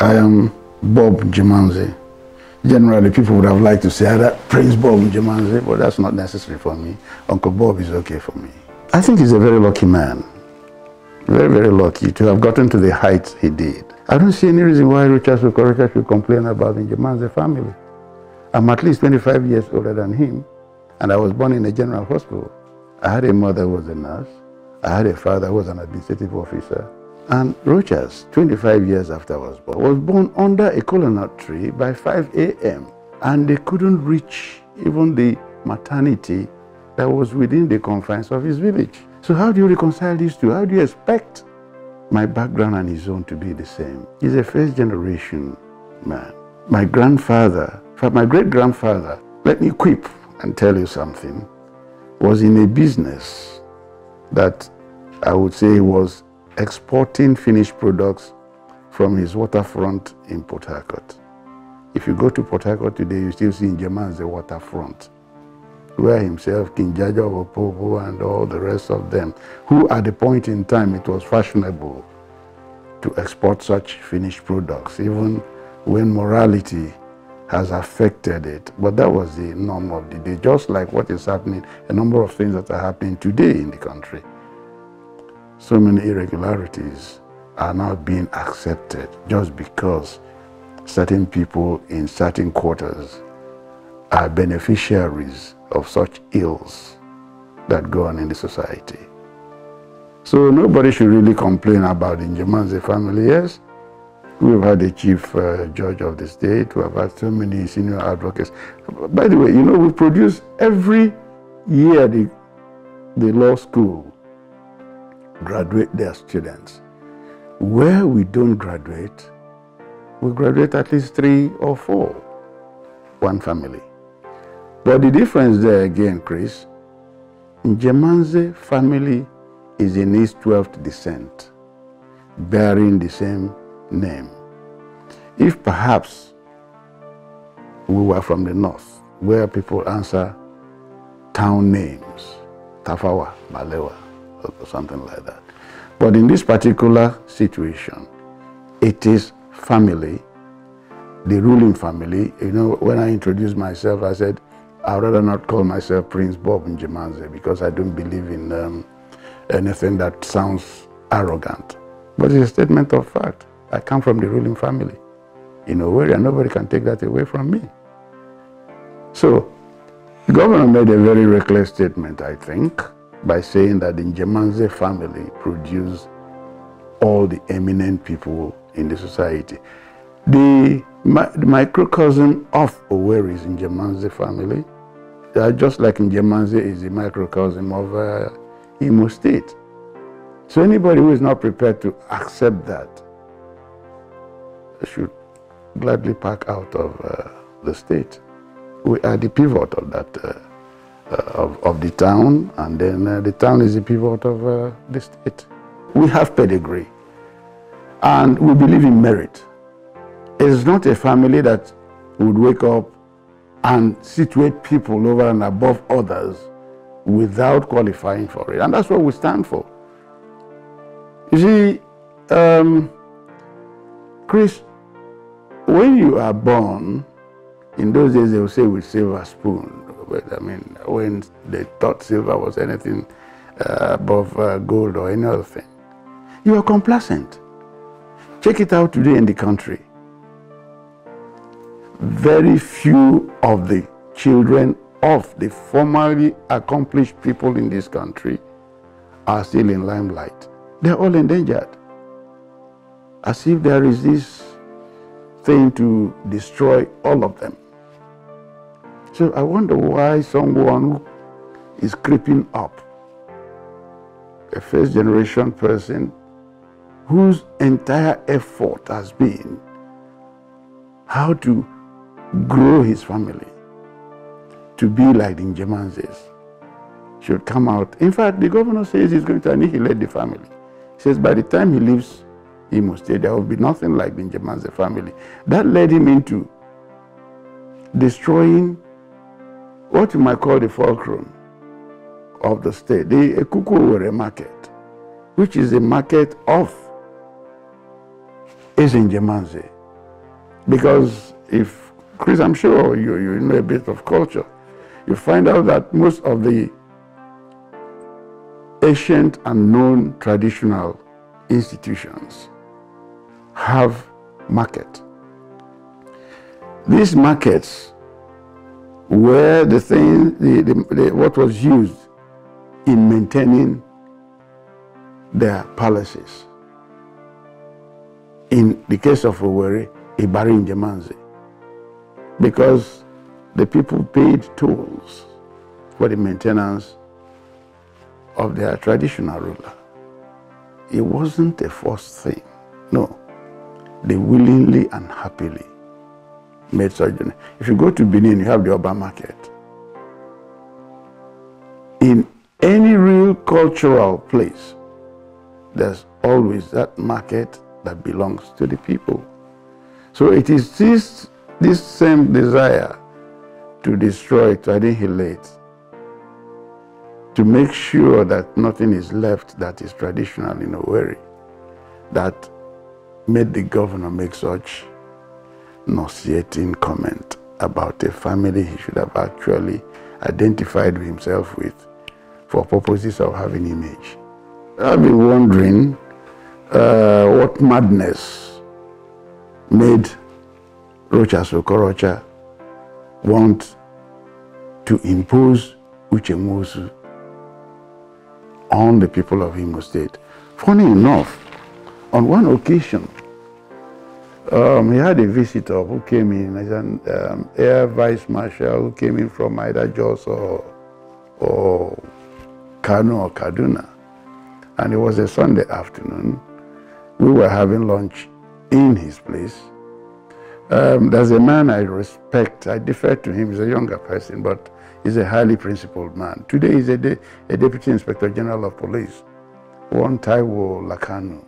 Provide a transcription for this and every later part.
I am Bob Njemanze. Generally, people would have liked to say either Prince Bob Njemanze, but that's not necessary for me. Uncle Bob is okay for me. I think he's a very lucky man. Very, very lucky to have gotten to the heights he did. I don't see any reason why Rochas should complain about the Njemanze family. I'm at least 25 years older than him, and I was born in a general hospital. I had a mother who was a nurse. I had a father who was an administrative officer. And Rochas, 25 years after I was born under a coconut tree by 5 a.m. And they couldn't reach even the maternity that was within the confines of his village. So how do you reconcile these two? How do you expect my background and his own to be the same? He's a first generation man. My grandfather, in fact, my great-grandfather, let me quip and tell you something, was in a business that I would say was exporting finished products from his waterfront in Port Harcourt. If you go to Port Harcourt today, you still see Njemanze waterfront, where himself, King Jaja Opopo, and all the rest of them, who at the point in time it was fashionable to export such finished products, even when morality has affected it. But that was the norm of the day, just like what is happening, a number of things that are happening today in the country. So many irregularities are now being accepted just because certain people in certain quarters are beneficiaries of such ills that go on in the society. So nobody should really complain about the Njemanze family. Yes, we've had a chief judge of the state, we have had so many senior advocates. By the way, you know, we produce every year the law school graduate their students. Where we don't graduate, we graduate at least 3 or 4, one family. But the difference there again, Chris, Njemanze family is in his 12th descent, bearing the same name. If perhaps we were from the north, where people answer town names, Tafawa, Balewa, or something like that. But in this particular situation, it is family, the ruling family. You know, when I introduced myself, I said, I'd rather not call myself Prince Bob Njemanze because I don't believe in anything that sounds arrogant. But it's a statement of fact. I come from the ruling family in Owerri, and nobody can take that away from me. So, the governor made a very reckless statement, I think, by saying that the Njemanze family produced all the eminent people in the society. The microcosm of Owerri is Njemanze family, just like Njemanze is the microcosm of Imo State. So anybody who is not prepared to accept that should gladly pack out of the state. We are the pivot of that of the town, and then the town is the pivot of the state. We have pedigree, and we believe in merit. It is not a family that would wake up and situate people over and above others without qualifying for it, and that's what we stand for. You see, Chris, when you are born, in those days they would say with silver spoon. But I mean, when they thought silver was anything above gold or any other thing, you are complacent. Check it out today in the country. Very few of the children of the formerly accomplished people in this country are still in limelight. They're all endangered. As if there is this thing to destroy all of them. So I wonder why someone who is creeping up, a first generation person whose entire effort has been how to grow his family to be like the Njemanzes, should come out. In fact, the governor says he's going to annihilate the family. He says by the time he leaves Imo State, there will be nothing like the Njemanze family. That led him into destroying what you might call the fulcrum of the state, the Ekukuwere market, which is a market of Njemanze. Because if, Chris, I'm sure you know a bit of culture, you find out that most of the ancient and known traditional institutions have market. These markets were the thing, what was used in maintaining their palaces. In the case of Owerri, Bob Njemanze, because the people paid tolls for the maintenance of their traditional ruler. It wasn't a forced thing. No. They willingly and happily made such. If you go to Benin, you have the urban market. In any real cultural place, there's always that market that belongs to the people. So it is this same desire to destroy, to annihilate, to make sure that nothing is left that is traditional in Owerri, that made the governor make such nauseating comment about a family he should have actually identified himself with for purposes of having image. I've been wondering what madness made Rochas want to impose Njemanze on the people of Imo State. Funny enough, on one occasion, he had a visitor who came in as an air vice marshal who came in from either Jos or Kano or Kaduna. And it was a Sunday afternoon. We were having lunch in his place. There's a man I respect. I defer to him. He's a younger person, but he's a highly principled man. Today he's a Deputy Inspector General of Police, one Taiwo Lakanu.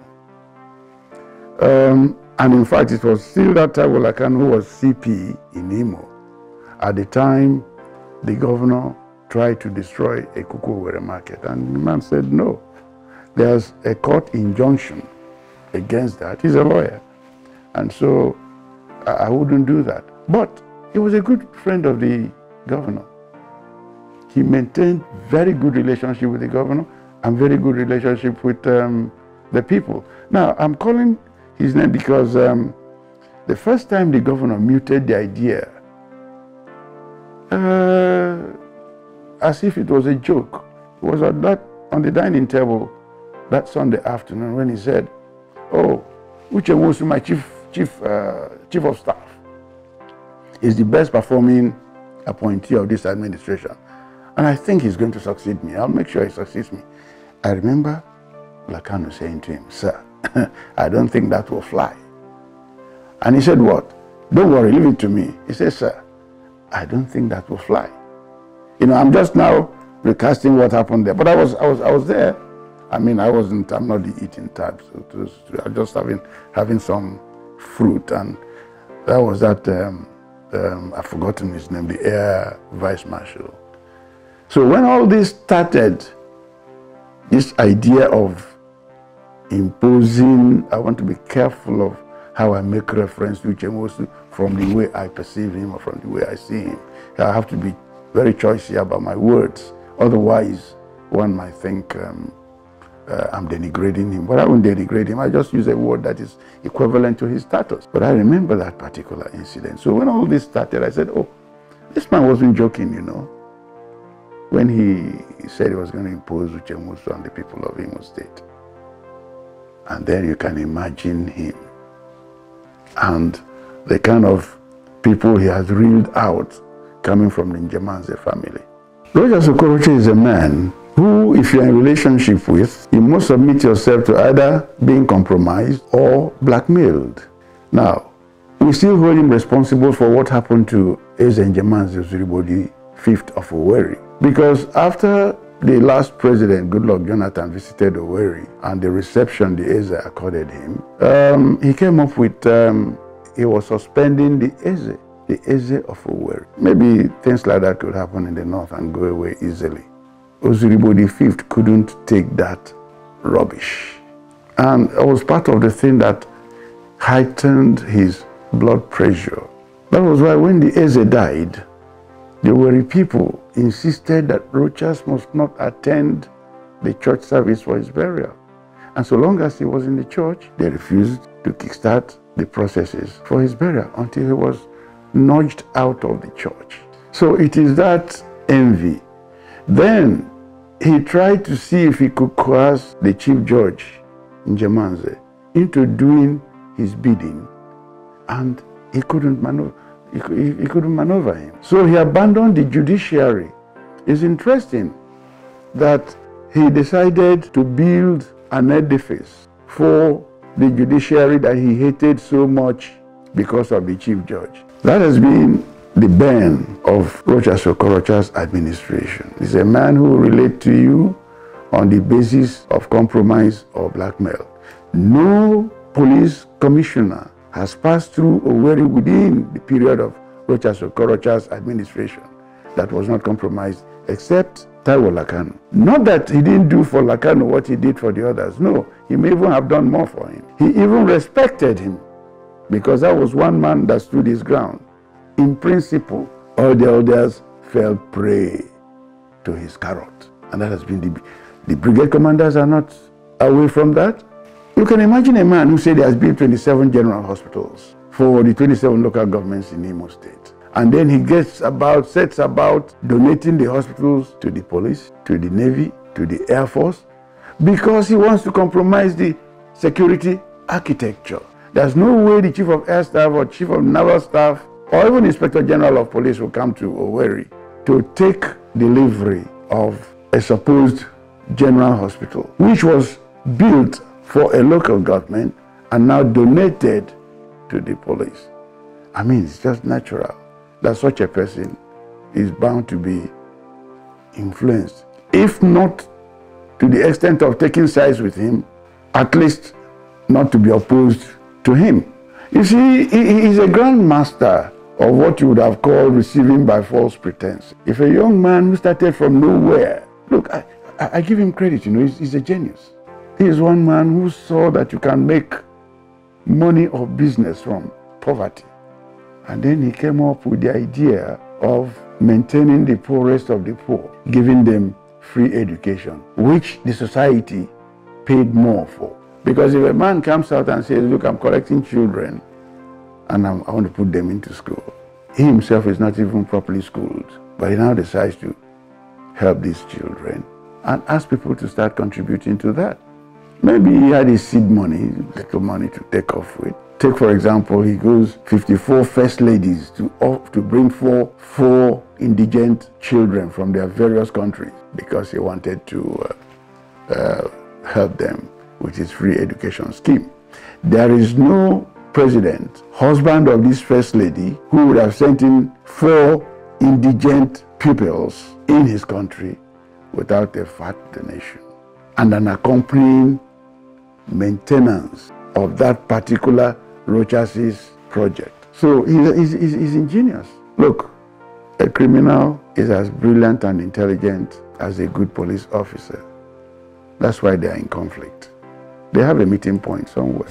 And in fact, it was still that Taiwo Lakanu who was CP in Imo. At the time, the governor tried to destroy a Owerri market, and the man said no. There's a court injunction against that. He's a lawyer, and so I wouldn't do that. But he was a good friend of the governor. He maintained very good relationship with the governor and very good relationship with the people. Now, I'm calling his name because the first time the governor muted the idea, as if it was a joke, it was on the dining table that Sunday afternoon when he said, "Oh, Njemanze, my chief of staff, is the best performing appointee of this administration. And I think he's going to succeed me. I'll make sure he succeeds me." I remember Lakanu saying to him, "Sir, I don't think that will fly." And he said, "What? Don't worry, leave it to me." He said, "Sir, I don't think that will fly." You know, I'm just now recasting what happened there. But I was there. I mean, I'm not the eating type. So I was just having some fruit. And that was that, I've forgotten his name, the Air Vice Marshal. So when all this started, this idea of imposing, I want to be careful of how I make reference to Njemanze from the way I perceive him or from the way I see him. I have to be very choosy about my words. Otherwise, one might think I'm denigrating him. But I won't denigrate him. I just use a word that is equivalent to his status. But I remember that particular incident. So when all this started, I said, oh, this man wasn't joking, you know, when he said he was going to impose Njemanze on the people of Imo State. And then you can imagine him and the kind of people he has reeled out coming from the Njemanze family. Rochas is a man who, if you're in a relationship with, you must submit yourself to either being compromised or blackmailed. Now, we still hold him responsible for what happened to Eze Njemanze Ozurigbo, 5th of Owerri. Because after the last president, Goodluck Jonathan, visited Owerri and the reception the Eze accorded him, he came up with, he was suspending the Eze of Owerri. Maybe things like that could happen in the north and go away easily. Ozurigbo the 5th couldn't take that rubbish. And it was part of the thing that heightened his blood pressure. That was why when the Eze died, the Wari people insisted that Rochas must not attend the church service for his burial. And so long as he was in the church, they refused to kickstart the processes for his burial until he was nudged out of the church. So it is that envy. Then he tried to see if he could coerce the chief judge, Njemanze, into doing his bidding, and he couldn't maneuver. He couldn't maneuver him. So he abandoned the judiciary. It's interesting that he decided to build an edifice for the judiciary that he hated so much because of the chief judge. That has been the bane of Rochas administration. He's a man who will relate to you on the basis of compromise or blackmail. No police commissioner has passed through Owerri within the period of Rochas administration that was not compromised, except Taiwo Lakano. Not that he didn't do for Lakano what he did for the others. No, he may even have done more for him. He even respected him, because that was one man that stood his ground. In principle, all the others fell prey to his carrot. And that has been the brigade commanders are not away from that. You can imagine a man who said he has built 27 general hospitals for the 27 local governments in Imo State. And then he sets about donating the hospitals to the police, to the Navy, to the Air Force, because he wants to compromise the security architecture. There's no way the Chief of Air Staff or Chief of Naval Staff or even Inspector General of Police will come to Owerri to take delivery of a supposed general hospital, which was built for a local government and now donated to the police. I mean, it's just natural that such a person is bound to be influenced, if not to the extent of taking sides with him, at least not to be opposed to him. You see, he is a grand master of what you would have called receiving by false pretense. If a young man who started from nowhere, look, I give him credit, you know, he's a genius. He is one man who saw that you can make money or business from poverty. And then he came up with the idea of maintaining the poorest of the poor, giving them free education, which the society paid more for. Because if a man comes out and says, look, I'm collecting children and I want to put them into school, he himself is not even properly schooled, but he now decides to help these children and ask people to start contributing to that. Maybe he had his seed money, little money to take off with. Take, for example, he goes 54 first ladies to bring four indigent children from their various countries because he wanted to help them with his free education scheme. There is no president, husband of this first lady, who would have sent in 4 indigent pupils in his country without a fat donation and an accompanying maintenance of that particular Rochas' project. So he's ingenious. Look, a criminal is as brilliant and intelligent as a good police officer. That's why they are in conflict. They have a meeting point somewhere.